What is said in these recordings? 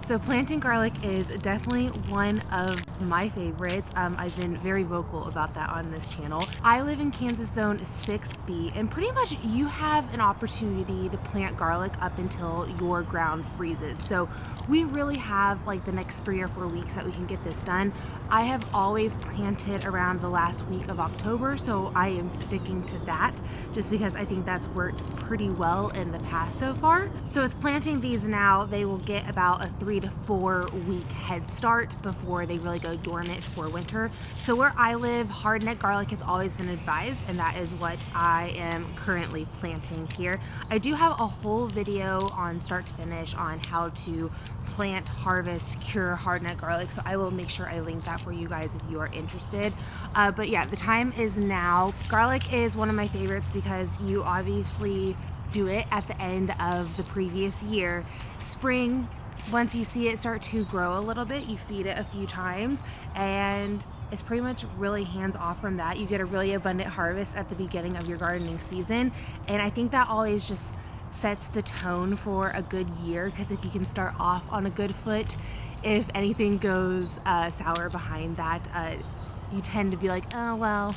So planting garlic is definitely one of my favorites. I've been very vocal about that on this channel. I live in Kansas Zone 6B, and pretty much you have an opportunity to plant garlic up until your ground freezes. So we really have like the next 3 or 4 weeks that we can get this done. I have always planted around the last week of October, so I am sticking to that just because I think that's worked pretty well in the past so far. So with planting these now, they will get about a 3 to 4 week head start before they really go dormant for winter. So where I live, hardneck garlic has always been advised, and that is what I am currently planting here. I do have a whole video on start to finish on how to plant, harvest, cure hardneck garlic, so I will make sure I link that for you guys if you are interested. But yeah, the time is now. Garlic is one of my favorites because you obviously do it at the end of the previous year. Spring, once you see it start to grow a little bit, you feed it a few times, and it's pretty much really hands off from that. You get a really abundant harvest at the beginning of your gardening season, and I think that always just sets the tone for a good year, because if you can start off on a good foot, if anything goes sour behind that, you tend to be like, oh well,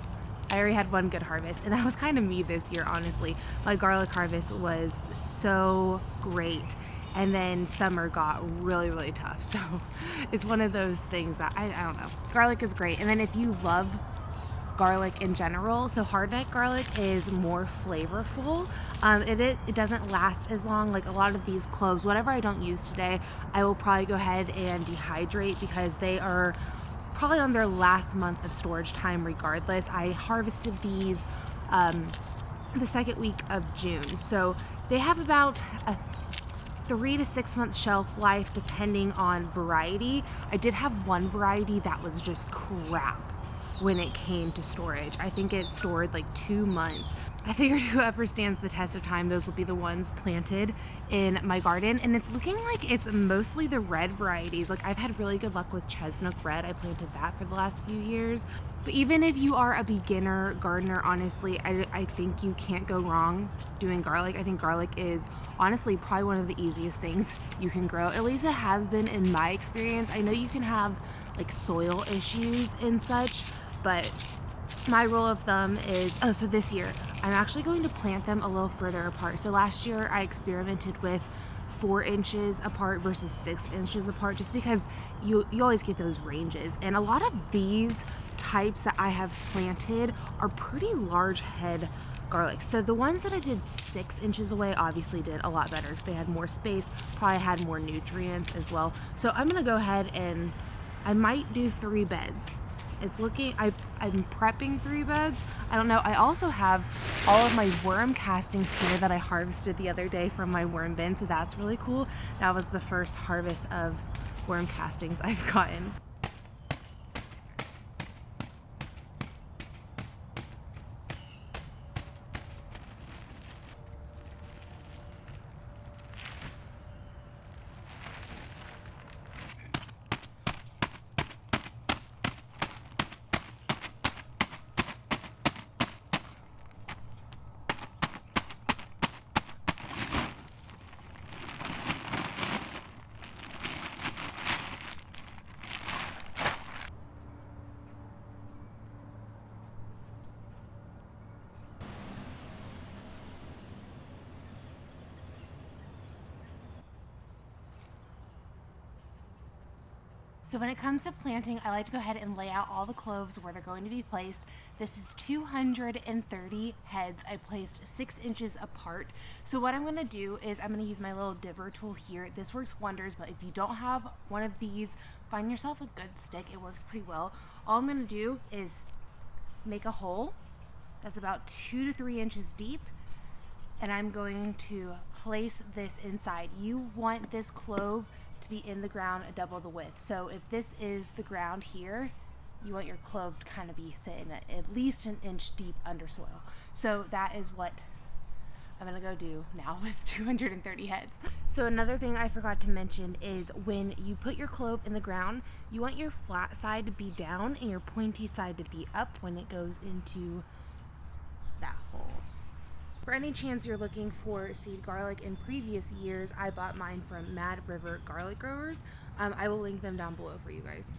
I already had one good harvest. And that was kind of me this year, honestly. My garlic harvest was so great, and then summer got really, really tough. So it's one of those things that I don't know. Garlic is great. And then if you love garlic in general, so hardneck garlic is more flavorful. It doesn't last as long. Like a lot of these cloves, whatever I don't use today, I will probably go ahead and dehydrate because they are probably on their last month of storage time regardless. I harvested these the second week of June, so they have about a 3 to 6 month shelf life depending on variety. I did have one variety that was just crap when it came to storage. I think it stored like 2 months. I figured whoever stands the test of time, those will be the ones planted in my garden. And it's looking like it's mostly the red varieties. Like I've had really good luck with chestnut red. I planted that for the last few years. But even if you are a beginner gardener, honestly, I think you can't go wrong doing garlic. I think garlic is honestly probably one of the easiest things you can grow. At least it has been in my experience. I know you can have like soil issues and such, but my rule of thumb is, so this year I'm actually going to plant them a little further apart. So last year I experimented with 4 inches apart versus 6 inches apart, just because you always get those ranges. And a lot of these types that I have planted are pretty large head garlic. So the ones that I did 6 inches away obviously did a lot better because they had more space, probably had more nutrients as well. So I'm gonna go ahead and I might do 3 beds. It's looking, I'm prepping 3 beds. I don't know. I also have all of my worm castings here that I harvested the other day from my worm bin, so that's really cool. That was the first harvest of worm castings I've gotten. So when it comes to planting, I like to go ahead and lay out all the cloves where they're going to be placed. This is 230 heads. I placed 6 inches apart. So what I'm gonna do is I'm gonna use my little dibber tool here. This works wonders, but if you don't have one of these, find yourself a good stick. It works pretty well. All I'm gonna do is make a hole that's about 2 to 3 inches deep, and I'm going to place this inside. You want this clove to be in the ground double the width. So if this is the ground here, you want your clove to kind of be sitting at least 1 inch deep under soil. So that is what I'm gonna go do now with 230 heads. So another thing I forgot to mention is when you put your clove in the ground, you want your flat side to be down and your pointy side to be up when it goes into that hole. For any chance you're looking for seed garlic, in previous years I bought mine from Mad River Garlic Growers. I will link them down below for you guys.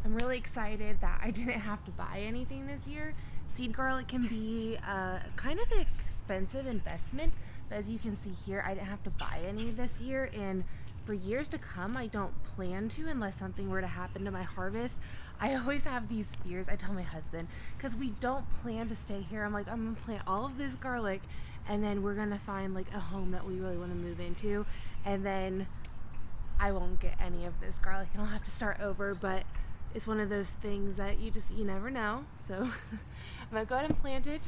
I'm really excited that I didn't have to buy anything this year. Seed garlic can be kind of an expensive investment, but as you can see here, I didn't have to buy any this year, and for years to come, I don't plan to unless something were to happen to my harvest. I always have these fears. I tell my husband, because we don't plan to stay here. I'm like, I'm gonna plant all of this garlic, and then we're gonna find like a home that we really want to move into, and then I won't get any of this garlic and I'll have to start over. But it's one of those things that you never know. So I'm gonna go ahead and plant it.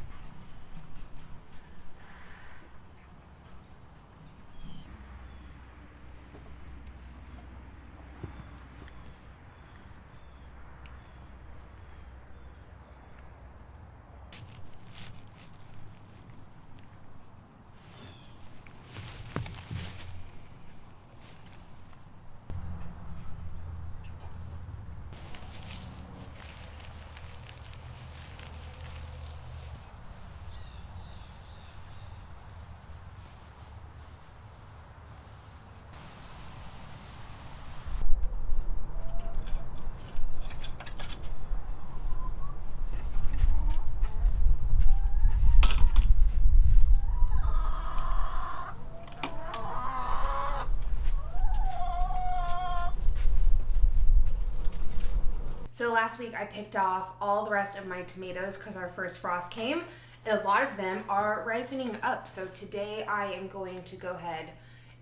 So last week I picked off all the rest of my tomatoes because our first frost came, and a lot of them are ripening up. So today I am going to go ahead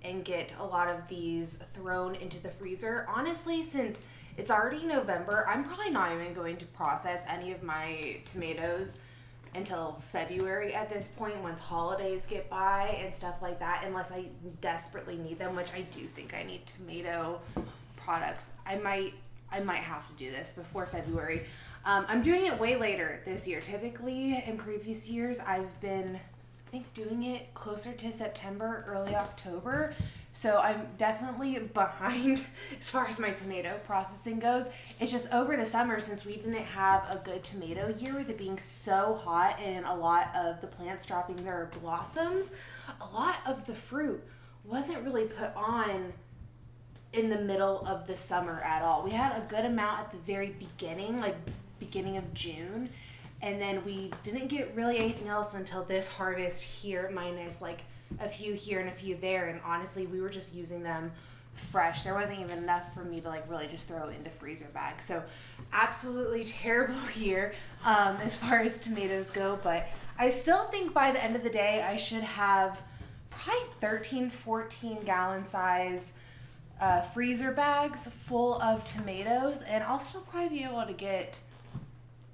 and get a lot of these thrown into the freezer. Honestly, since it's already November, I'm probably not even going to process any of my tomatoes until February at this point, once holidays get by and stuff like that, unless I desperately need them, which I do think I need tomato products. I might have to do this before February. I'm doing it way later this year. Typically in previous years I've been, I think, doing it closer to September, early October. So I'm definitely behind as far as my tomato processing goes. It's just over the summer, since we didn't have a good tomato year with it being so hot and a lot of the plants dropping their blossoms, a lot of the fruit wasn't really put on in the middle of the summer at all. We had a good amount at the very beginning, like beginning of June, and then we didn't get really anything else until this harvest here, minus like a few here and a few there, and honestly we were just using them fresh. There wasn't even enough for me to like really just throw into freezer bags. So absolutely terrible year as far as tomatoes go, but I still think by the end of the day I should have probably 13-14 gallon size freezer bags full of tomatoes, and I'll still probably be able to get,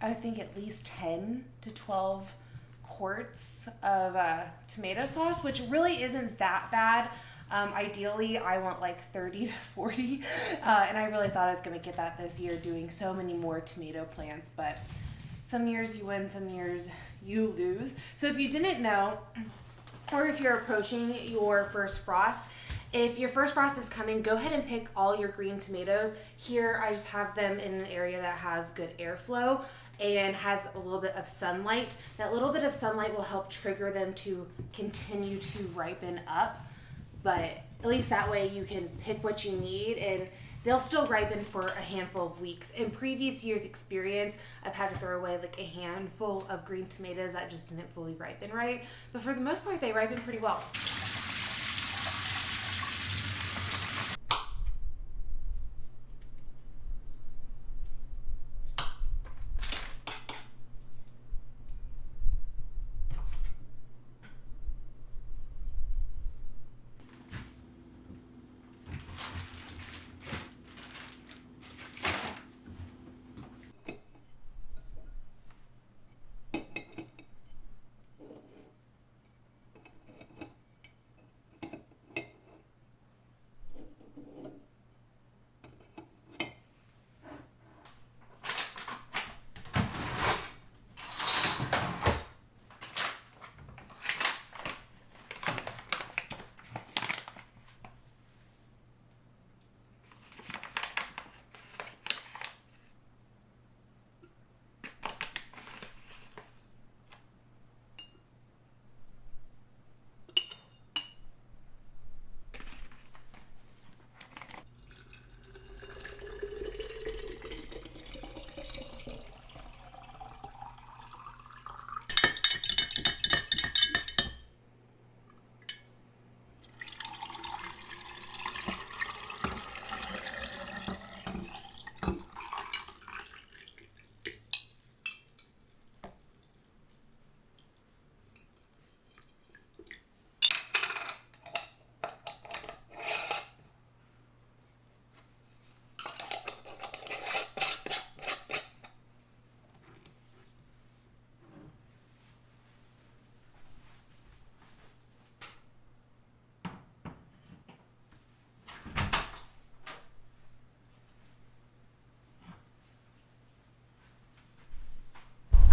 I think, at least 10 to 12 quarts of tomato sauce, which really isn't that bad. Ideally I want like 30 to 40, and I really thought I was going to get that this year doing so many more tomato plants, but some years you win, some years you lose. So if you didn't know, or if you're approaching your first frost, if your first frost is coming, go ahead and pick all your green tomatoes. Here I just have them in an area that has good airflow and has a little bit of sunlight. That little bit of sunlight will help trigger them to continue to ripen up, but at least that way you can pick what you need and they'll still ripen for a handful of weeks. In previous years' experience, I've had to throw away like a handful of green tomatoes that just didn't fully ripen right, but for the most part they ripen pretty well.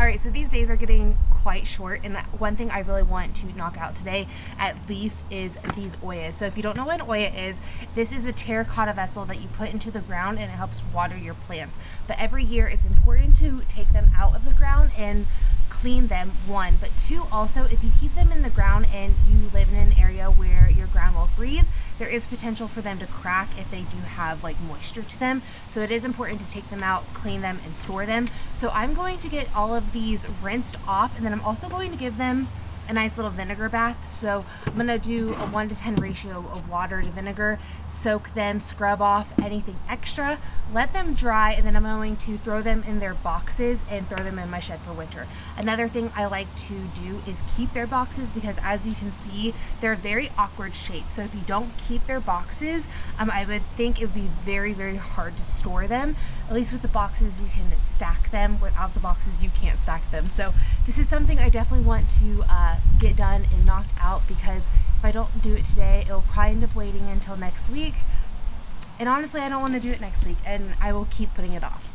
right, so these days are getting quite short, and one thing I really want to knock out today at least is these oyas. So if you don't know what an oya is, this is a terracotta vessel that you put into the ground and it helps water your plants. But every year it's important to take them out of the ground and clean them, one, but two, also if you keep them in the ground and you live in an area where your ground will freeze, there is potential for them to crack if they do have like moisture to them. So it is important to take them out, clean them, and store them. So I'm going to get all of these rinsed off, and then I'm also going to give them a nice little vinegar bath. So I'm gonna do a 1-to-10 ratio of water to vinegar, soak them, scrub off anything extra, let them dry, and then I'm going to throw them in their boxes and throw them in my shed for winter. Another thing I like to do is keep their boxes, because as you can see, they're very awkward shaped. So if you don't keep their boxes, I would think it would be very, very hard to store them. At least with the boxes, you can stack them. Without the boxes, you can't stack them. So this is something I definitely want to get done and knocked out, because if I don't do it today, it'll probably end up waiting until next week. And honestly, I don't want to do it next week, and I will keep putting it off.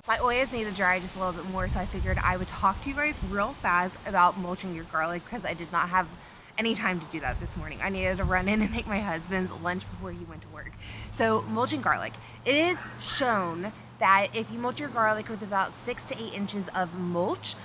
My oyas need to dry just a little bit more, so I figured I would talk to you guys real fast about mulching your garlic, because I did not have any time to do that this morning. I needed to run in and make my husband's lunch before he went to work. So mulching garlic. It is shown that if you mulch your garlic with about 6 to 8 inches of mulch,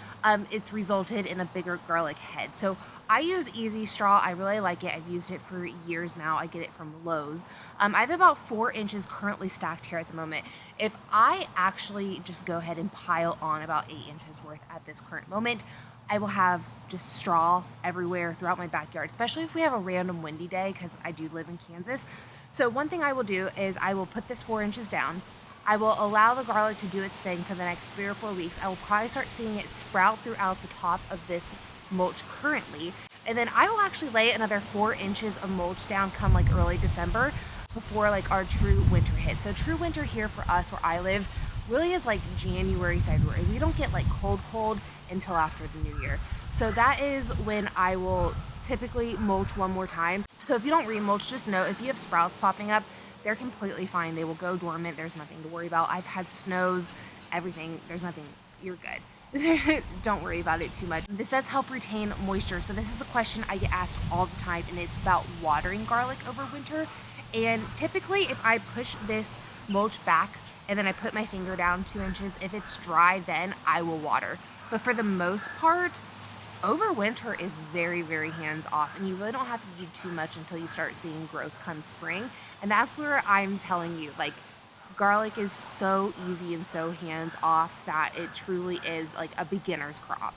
it's resulted in a bigger garlic head. So I use Easy Straw. I really like it. I've used it for years now. I get it from Lowe's. I have about 4 inches currently stacked here at the moment. If I actually just go ahead and pile on about 8 inches worth at this current moment, I will have just straw everywhere throughout my backyard, especially if we have a random windy day, because I do live in Kansas. So one thing I will do is I will put this 4 inches down. I will allow the garlic to do its thing for the next 3 or 4 weeks. I will probably start seeing it sprout throughout the top of this mulch currently. And then I will actually lay another 4 inches of mulch down come like early December, before like our true winter hits. So true winter here for us where I live really is like January, February. We don't get like cold until after the new year. So that is when I will typically mulch one more time. So if you don't remulch, just know if you have sprouts popping up, they're completely fine. They will go dormant. There's nothing to worry about. I've had snows, everything. There's nothing. You're good. Don't worry about it too much. This does help retain moisture. So this is a question I get asked all the time, and it's about watering garlic over winter. And typically if I push this mulch back and then I put my finger down 2 inches, if it's dry, then I will water. But for the most part, over winter is very, very hands off, and you really don't have to do too much until you start seeing growth come spring. And that's where I'm telling you, like, garlic is so easy and so hands off that it truly is like a beginner's crop.